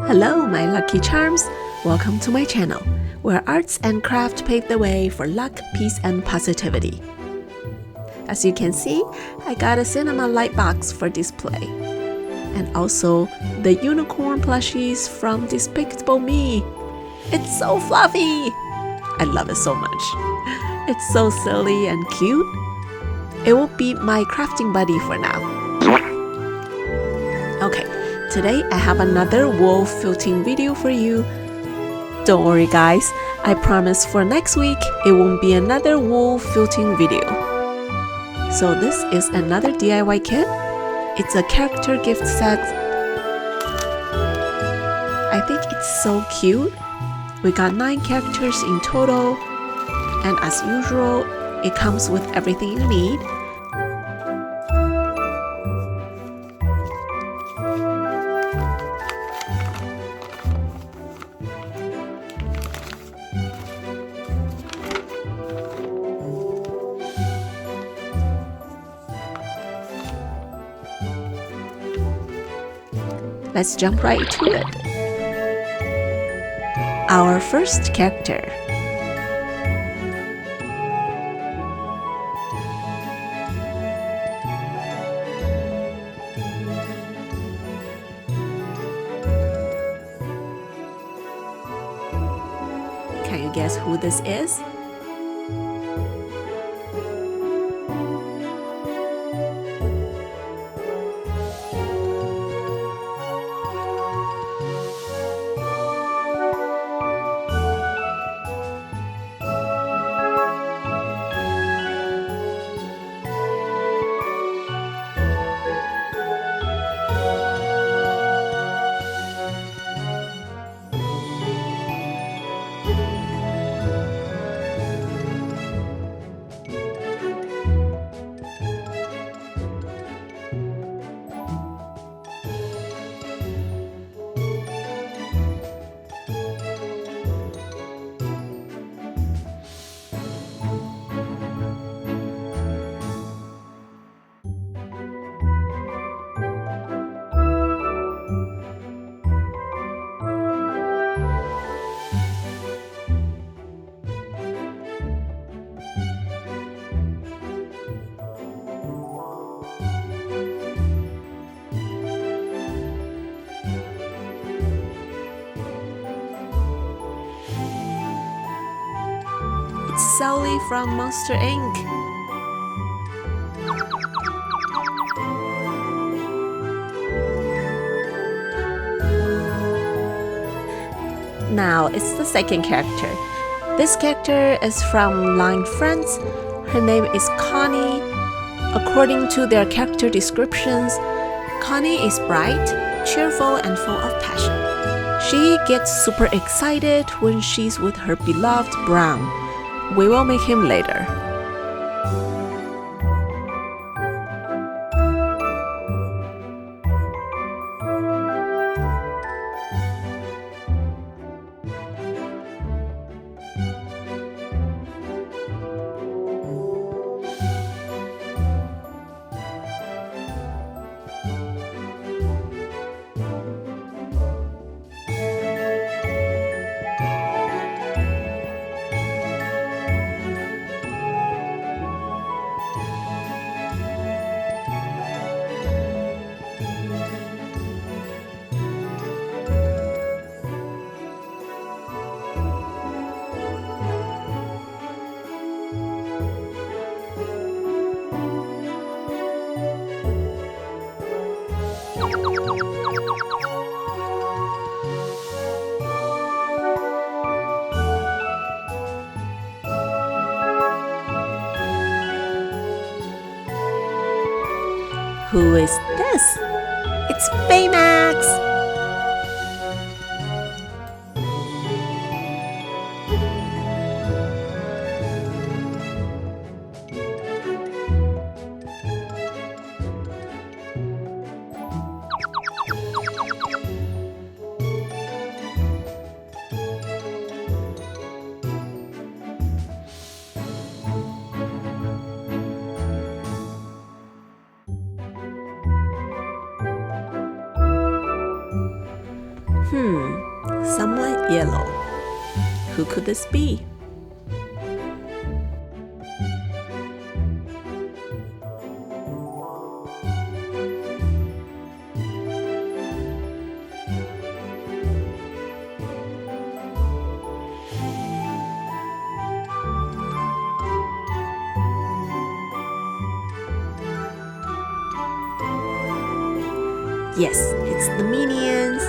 Hello, my lucky charms! Welcome to my channel, where arts and craft pave the way for luck, peace, and positivity. As you can see, I got a cinema light box for display. And also, the unicorn plushies from Despicable Me. It's so fluffy! I love it so much. It's so silly and cute. It will be my crafting buddy for now. Okay, today I have another wool felting video for you. Don't worry guys, I promise for next week it won't be another wool felting video. So this is another DIY kit. It's a character gift set. I think it's so cute. We got 9 characters in total, and as usual, it comes with everything you need. Let's jump right to it. Our first character. Can you guess who this is? Sally from Monster Inc. Now it's the second character. This character is from Line Friends. Her name is Connie. According to their character descriptions, Connie is bright, cheerful, and full of passion. She gets super excited when she's with her beloved Brown. We will make him later. Who is this? It's Baymax! Somewhat yellow. Who could this be? Yes, it's the Minions.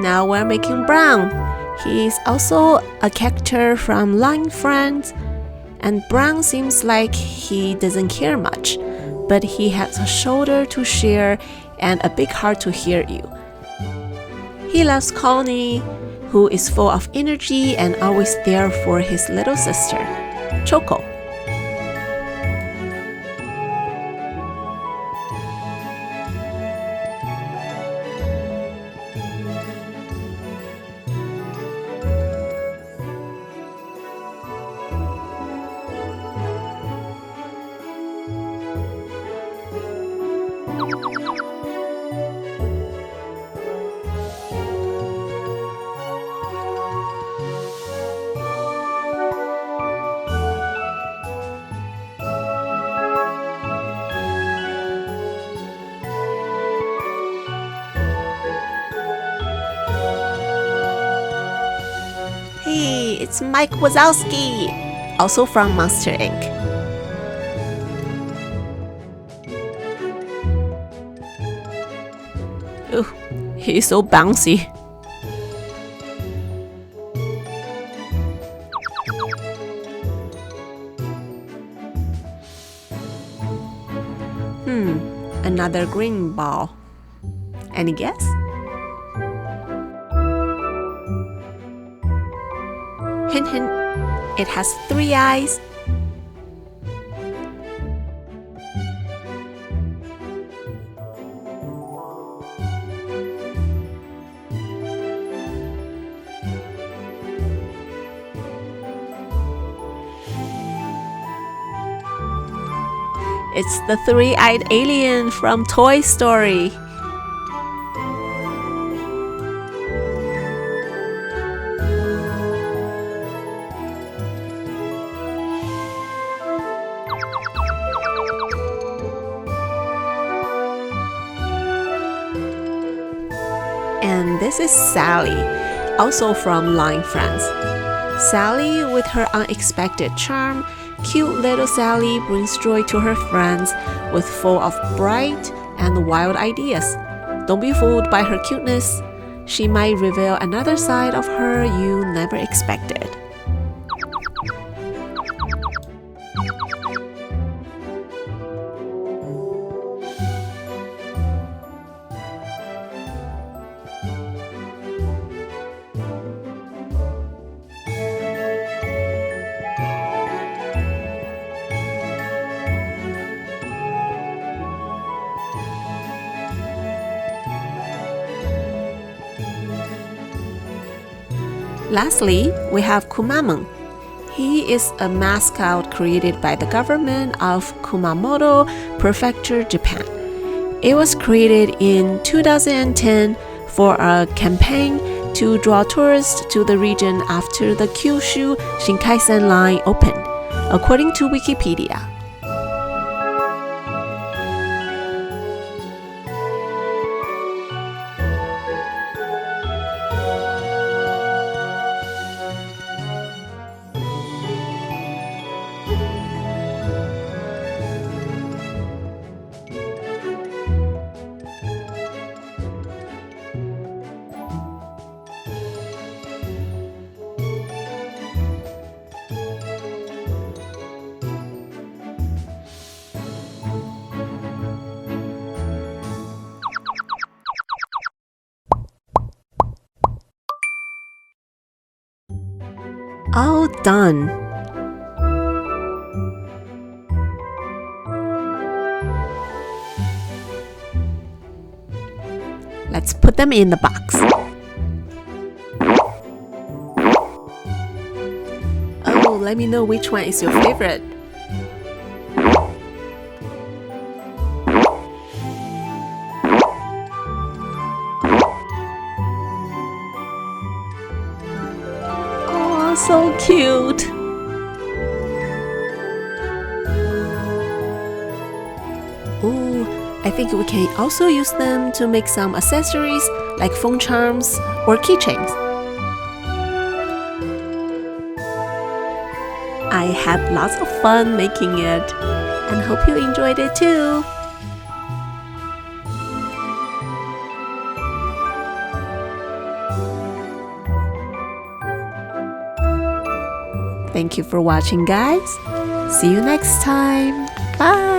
Now we're making Brown. He is also a character from Line Friends, and Brown seems like he doesn't care much, but he has a shoulder to share and a big heart to hear you. He loves Connie, who is full of energy and always there for his little sister, Choco. Hey, it's Mike Wazowski, also from Monster Inc. Ooh, he's so bouncy. Another green ball. Any guess? Hint, hint. It has 3 eyes. It's the 3-eyed alien from Toy Story. And this is Sally, also from Line Friends. Sally, with her unexpected charm, cute little Sally brings joy to her friends with full of bright and wild ideas. Don't be fooled by her cuteness. She might reveal another side of her you never expected. Lastly, we have Kumamon. He is a mascot created by the government of Kumamoto Prefecture, Japan. It was created in 2010 for a campaign to draw tourists to the region after the Kyushu Shinkansen line opened, according to Wikipedia. All done. Let's put them in the box. Oh, let me know which one is your favorite. Oh, so cute. Oh, I think we can also use them to make some accessories like phone charms or keychains. I had lots of fun making it and hope you enjoyed it too. Thank you for watching, guys. See you next time. Bye.